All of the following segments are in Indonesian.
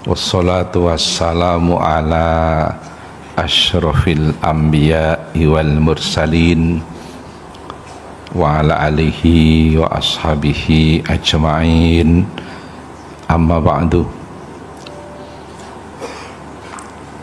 Wassalatu wassalamu ala asyrafil anbiya'i wal mursalin wa ala alihi wa ashabihi ajma'in. Amma ba'du.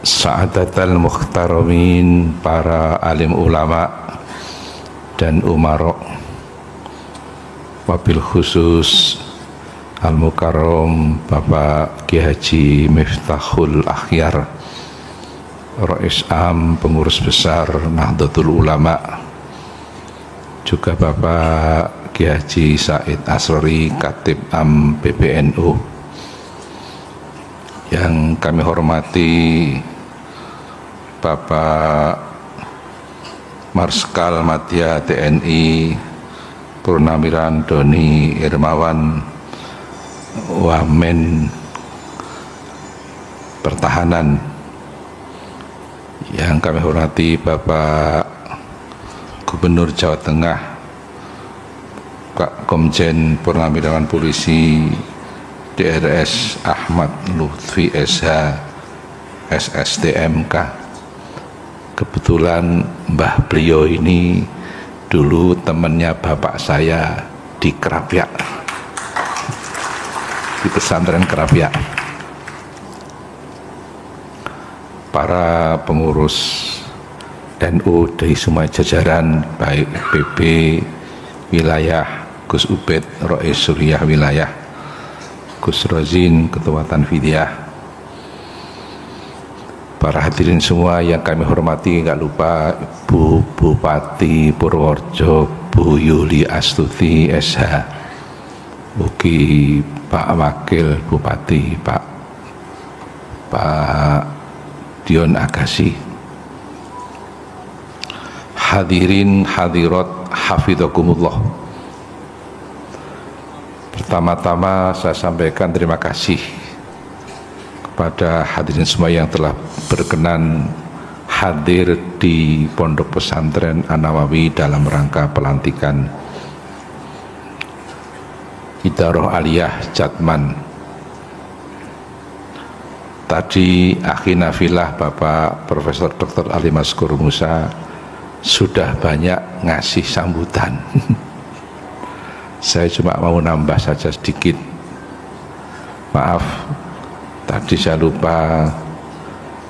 Sa'adatal mukhtaramin, para alim ulama dan umarok, wabil khusus Al-Mukarram Bapak Ki Haji Miftahul Akhyar, Rais Am Pengurus Besar Nahdlatul Ulama, juga Bapak Ki Haji Said Asrori Khatib Am PBNU. Yang kami hormati Bapak Marskal Madya TNI Purnawiran Doni Irmawan, Wamen Pertahanan. Yang kami hormati Bapak Gubernur Jawa Tengah, Pak Komjen Purnawirawan Polisi DRS Ahmad Lutfi SH SSTMK. Kebetulan mbah beliau ini dulu temannya bapak saya di Krapyak, di pesantren Krapyak. Para pengurus NU dari semua jajaran, baik PB wilayah, Gus Ubed Rois Suriah wilayah, Gus Rozin Ketua Tanfidiyah, para hadirin semua yang kami hormati, nggak lupa Bu Bupati Purworejo Bu Yuli Astuti SH, Uki Pak Wakil Bupati Pak Dion Agassi, hadirin hadirat hafidhakumullah. Pertama-tama saya sampaikan terima kasih kepada hadirin semua yang telah berkenan hadir di Pondok Pesantren An-Nawawi dalam rangka pelantikan Idarah Aliyah Jatman. Tadi akhi Nafilah Bapak Profesor Dr. Ali Maskur Musa sudah banyak ngasih sambutan. Saya cuma mau nambah saja sedikit. Maaf, tadi saya lupa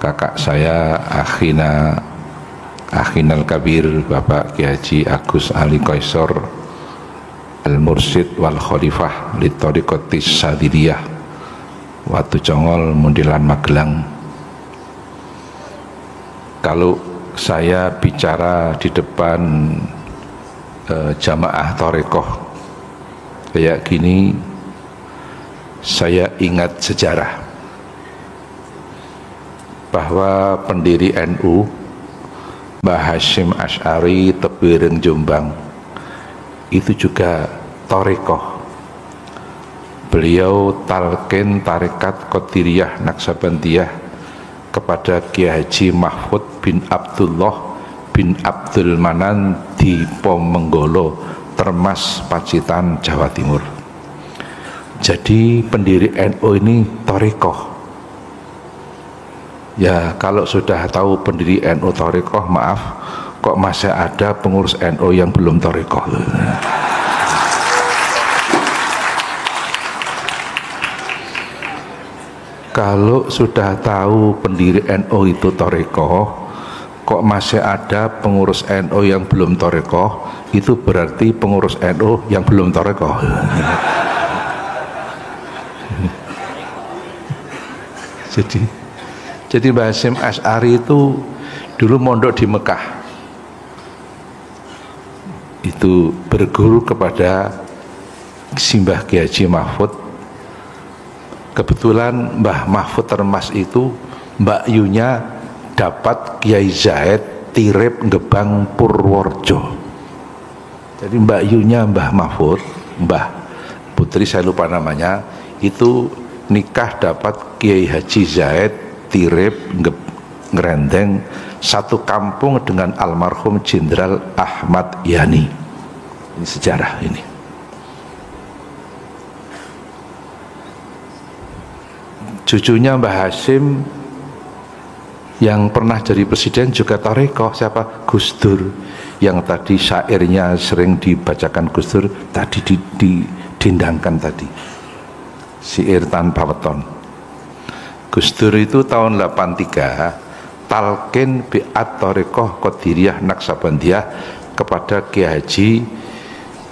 kakak saya Akhinal Kabir Bapak Ki Haji Agus Ali Qaisor Al-Mursyid wal Khalifah li Thariqatis Sadiliyah Watu Congol Mundilan Magelang. Kalau saya bicara di depan jamaah Thariqah kayak gini, saya ingat sejarah bahwa pendiri NU Mbah Hasyim Asy'ari Tebireng Jombang itu juga Thariqah. Beliau talqin tarekat Qadiriyah Naksabandiyah kepada Kiai Haji Mahfud bin Abdullah bin Abdul Manan di Pomenggolo, Termas, Pacitan, Jawa Timur. Jadi pendiri NU ini Thariqah. Ya, kalau sudah tahu pendiri NU Thariqah, maaf, kok masih ada pengurus NU yang belum Thariqah. Kalau sudah tahu pendiri NU itu Thariqah, kok masih ada pengurus NU yang belum Thariqah, itu berarti pengurus NU yang belum Thariqah. Jadi Mbah Hasyim Asy'ari itu dulu mondok di Mekah. Itu berguru kepada Simbah Ki Haji Mahfud. Kebetulan Mbah Mahfud Termas itu Mbak Yunya dapat Kiai Zaid Tirip Gebang Purworejo. Jadi Mbak Yunya Mbah Mahfud, Mbah Putri saya lupa namanya, itu nikah dapat Kiai Haji Zaid Tirip Ngerendeng, satu kampung dengan almarhum Jenderal Ahmad Yani. Ini sejarah ini. cucunya Mbah Hasyim yang pernah jadi presiden juga tarekoh. Siapa? Gus Dur, yang tadi syairnya sering dibacakan Gus Dur tadi didendangkan tadi, syair tanpa weton. Gus Dur itu tahun 83 talqin bi'at tarekoh Qadiriyah Naksabandiyah kepada Kiai Haji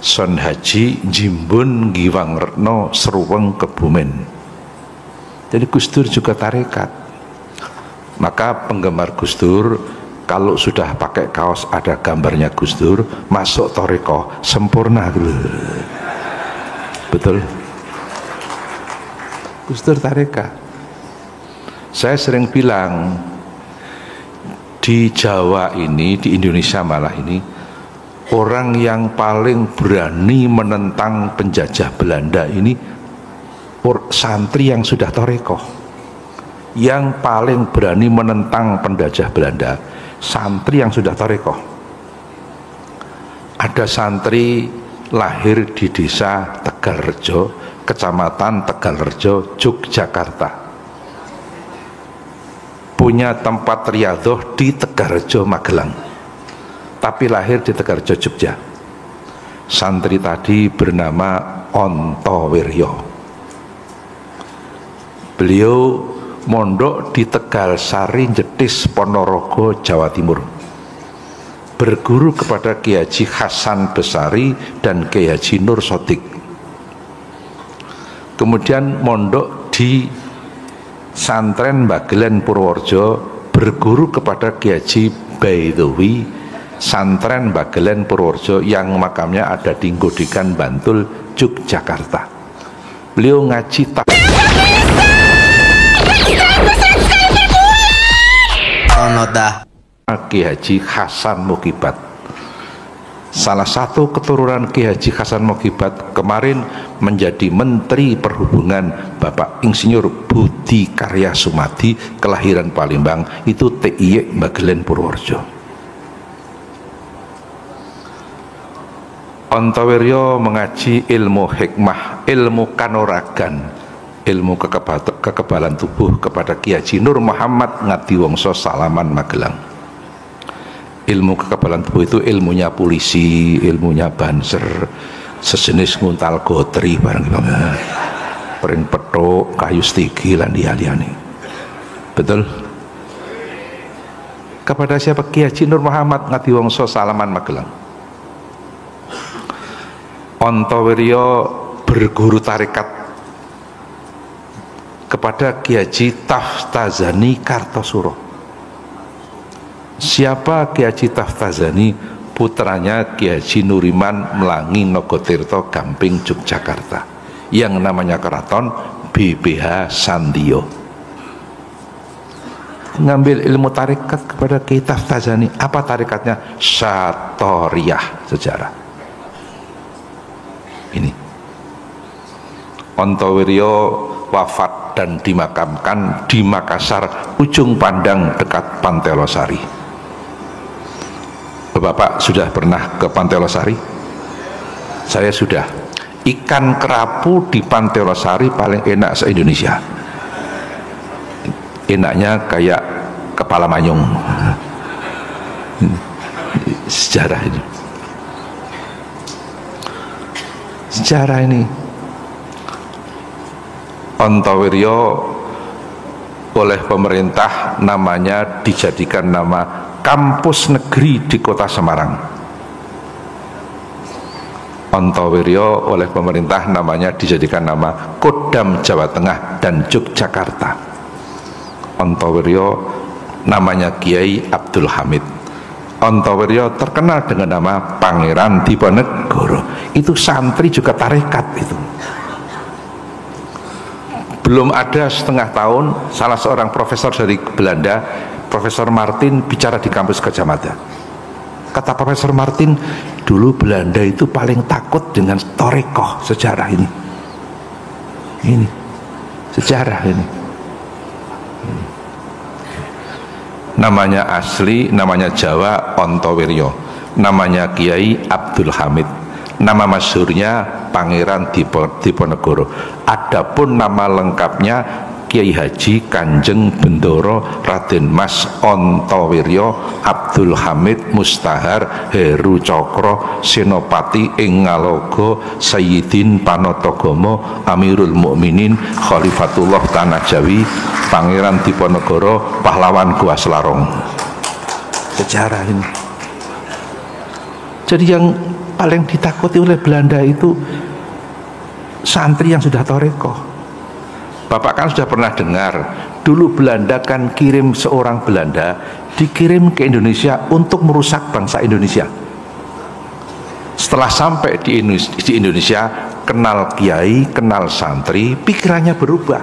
Son Haji Jimbun Giwang Retno Seruweng Kebumen. Jadi Gus Dur juga tarekat. Maka penggemar Gus Dur kalau sudah pakai kaos ada gambarnya Gus Dur, masuk tarekoh sempurna gitu. Betul? Gus Dur tarekat. Saya sering bilang di Jawa ini, di Indonesia malah ini, orang yang paling berani menentang penjajah Belanda ini santri yang sudah tarekoh. Yang paling berani menentang penjajah Belanda santri yang sudah tarekoh. Ada santri lahir di desa Tegalrejo, kecamatan Tegalrejo, Yogyakarta, punya tempat riyadhah di Tegalrejo Magelang, tapi lahir di Tegalrejo Jogja. Santri tadi bernama Ontowiryo. Beliau mondok di Tegalsari Jetis Ponorogo Jawa Timur, berguru kepada Kiai Haji Hasan Besari dan Kiai Haji Nur Sodik. Kemudian mondok di Santren Bagelen Purworejo, berguru kepada Kiai Haji Baidowi, Santren Bagelen Purworejo yang makamnya ada di Ngodikan Bantul, Yogyakarta. Beliau ngaji Kiai Haji Hasan Mokibat. Salah satu keturunan Kiai Haji Hasan Mokibat kemarin menjadi Menteri Perhubungan Bapak Insinyur Budi Karya Sumadi, kelahiran Palembang, itu TIY Bagelen Purworejo. Ontowiryo mengaji ilmu hikmah, ilmu kanuragan, ilmu kekebalan tubuh kepada Kiai Haji Nur Muhammad Ngadiwongso Salaman Magelang. Ilmu kekebalan tubuh itu ilmunya polisi, ilmunya banser, sejenis nguntal gotri barang pering petuk, kayu stigi lan liyane. Betul? Kepada siapa? Kiai Haji Nur Muhammad Ngadiwongso Salaman Magelang. Ontowiryo berguru tarekat kepada Kiai Haji Taftazani Kartosuro. Siapa Kiai Haji Taftazani? Putranya Kiai Haji Nuriman Melangi Nogotirto Gamping Yogyakarta, yang namanya keraton BPH Sandio. Ngambil ilmu tarekat kepada Kiai Taftazani. Apa tarekatnya? Satoriyah, sejarah. Ini Ontowiryo wafat dan dimakamkan di Makassar, ujung pandang dekat Pantai Losari. Bapak sudah pernah ke Pantai Losari? Saya sudah. Ikan kerapu di Pantai Losari paling enak se-Indonesia. Enaknya kayak kepala manyung. Sejarah ini. Sejarah ini. Ontowiryo oleh pemerintah namanya dijadikan nama kampus negeri di kota Semarang. Ontowiryo oleh pemerintah namanya dijadikan nama Kodam Jawa Tengah dan Yogyakarta. Ontowiryo namanya Kiai Abdul Hamid. Ontowiryo terkenal dengan nama Pangeran Diponegoro. Itu santri juga tarekat itu. Belum ada setengah tahun, salah seorang profesor dari Belanda, Profesor Martin, bicara di kampus Gadjah Mada. Kata Profesor Martin, dulu Belanda itu paling takut dengan tarekoh. Sejarah ini. Ini sejarah ini. Namanya asli, namanya Jawa Ontowiryo, namanya Kiai Abdul Hamid, nama masyhurnya Pangeran Diponegoro. Adapun nama lengkapnya Kiai Haji Kanjeng Bendoro Raden Mas Antawirya Abdul Hamid Mustahar Heru Cokro Senopati ing Ngaloga Sayyidin Panatagama Amirul Mukminin Khalifatullah Tanah Jawi Pangeran Diponegoro Pahlawan Gua Selarong. Sejarah ini. Jadi yang paling ditakuti oleh Belanda itu santri yang sudah toreko. Bapak kan sudah pernah dengar, dulu Belanda kan kirim seorang Belanda, dikirim ke Indonesia untuk merusak bangsa Indonesia. Setelah sampai di Indonesia, kenal kiai, kenal santri, pikirannya berubah.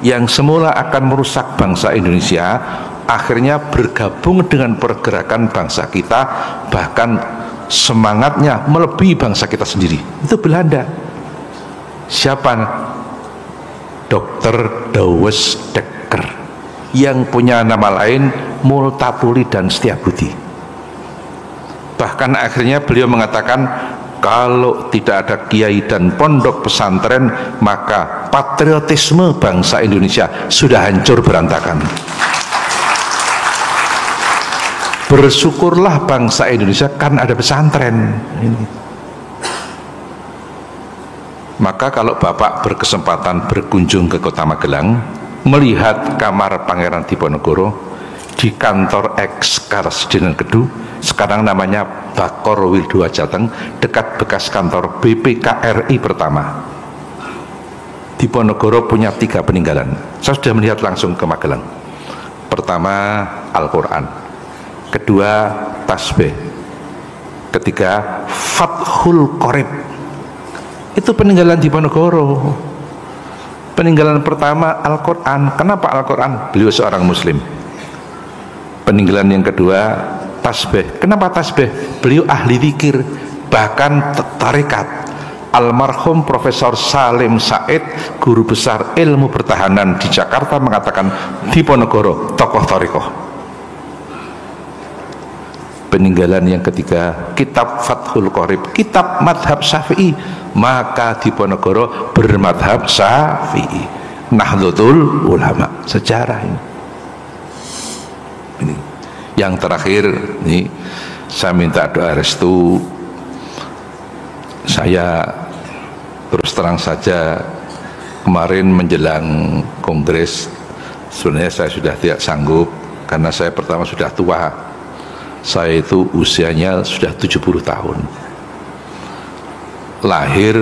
Yang semula akan merusak bangsa Indonesia, akhirnya bergabung dengan pergerakan bangsa kita, bahkan semangatnya melebihi bangsa kita sendiri. Itu Belanda. Siapa? Dr. Douwes Dekker, yang punya nama lain Multatuli dan Setiabudi. Bahkan akhirnya beliau mengatakan, kalau tidak ada kiai dan pondok pesantren, maka patriotisme bangsa Indonesia sudah hancur berantakan. Bersyukurlah bangsa Indonesia kan ada pesantren ini. Maka kalau Bapak berkesempatan berkunjung ke Kota Magelang, melihat kamar Pangeran Diponegoro di kantor ex Karesidenan Kedu, sekarang namanya Bakor Wildoa Jateng, dekat bekas kantor BPKRI pertama. Diponegoro punya 3 peninggalan. Saya sudah melihat langsung ke Magelang. Pertama, Al-Quran. Kedua, tasbih. Ketiga, Fathul Qorib. Itu peninggalan Diponegoro. Peninggalan pertama Al-Quran. Kenapa Al-Quran? Beliau seorang muslim. Peninggalan yang kedua, tasbih. Kenapa tasbih? Beliau ahli zikir, bahkan tarekat. Almarhum Profesor Salim Said, guru besar ilmu pertahanan di Jakarta, mengatakan Diponegoro tokoh tarekat. Peninggalan yang ketiga, kitab Fathul Qorib, kitab madhab Syafi'i, maka Diponegoro bermadhab Syafi'i. Nahdlatul Ulama. Sejarah ini. Yang terakhir ini, saya minta doa restu. Saya terus terang saja, kemarin menjelang kongres sebenarnya saya sudah tidak sanggup, karena saya pertama sudah tua. Saya itu usianya sudah 70 tahun. Lahir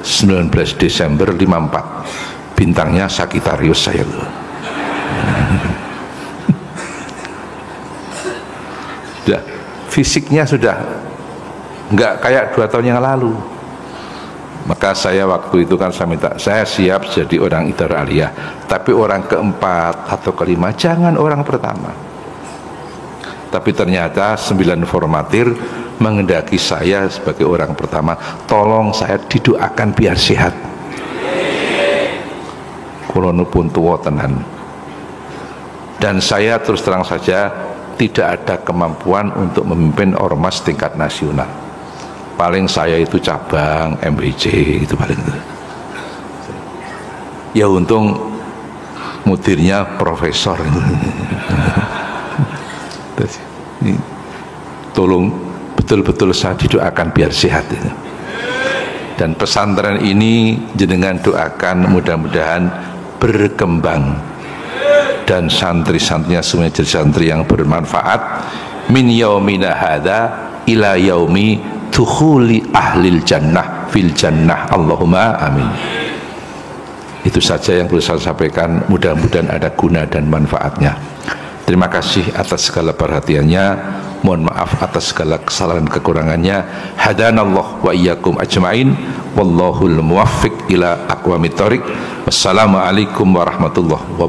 19 Desember 54. Bintangnya Sagittarius saya itu. Sudah, fisiknya sudah enggak kayak 2 tahun yang lalu. Maka saya waktu itu kan saya minta, saya siap jadi orang idara aliyah, tapi orang keempat atau kelima, jangan orang pertama. Tapi ternyata 9 formatir mengendaki saya sebagai orang pertama, tolong saya didoakan biar sehat. Kulono pun tua tenan. Dan saya terus terang saja tidak ada kemampuan untuk memimpin ormas tingkat nasional. Paling saya itu cabang MBC, itu paling itu. Ya untung mudirnya profesor. Tolong betul-betul saya didoakan biar sehat ini. Dan pesantren ini jenengan doakan mudah-mudahan berkembang, dan santri-santrinya semuanya jadi santri yang bermanfaat min yaumina hadza ila yaumi dukhuli ahlil jannah fil jannah. Allahumma amin. Itu saja yang perlu saya sampaikan, mudah-mudahan ada guna dan manfaatnya. Terima kasih atas segala perhatiannya, mohon maaf atas segala kesalahan kekurangannya. Hadanallah wa iyyakum ajmain, wallahul muwaffiq ila aqwamit thoriq. Wassalamualaikum warahmatullahi wabarakatuh.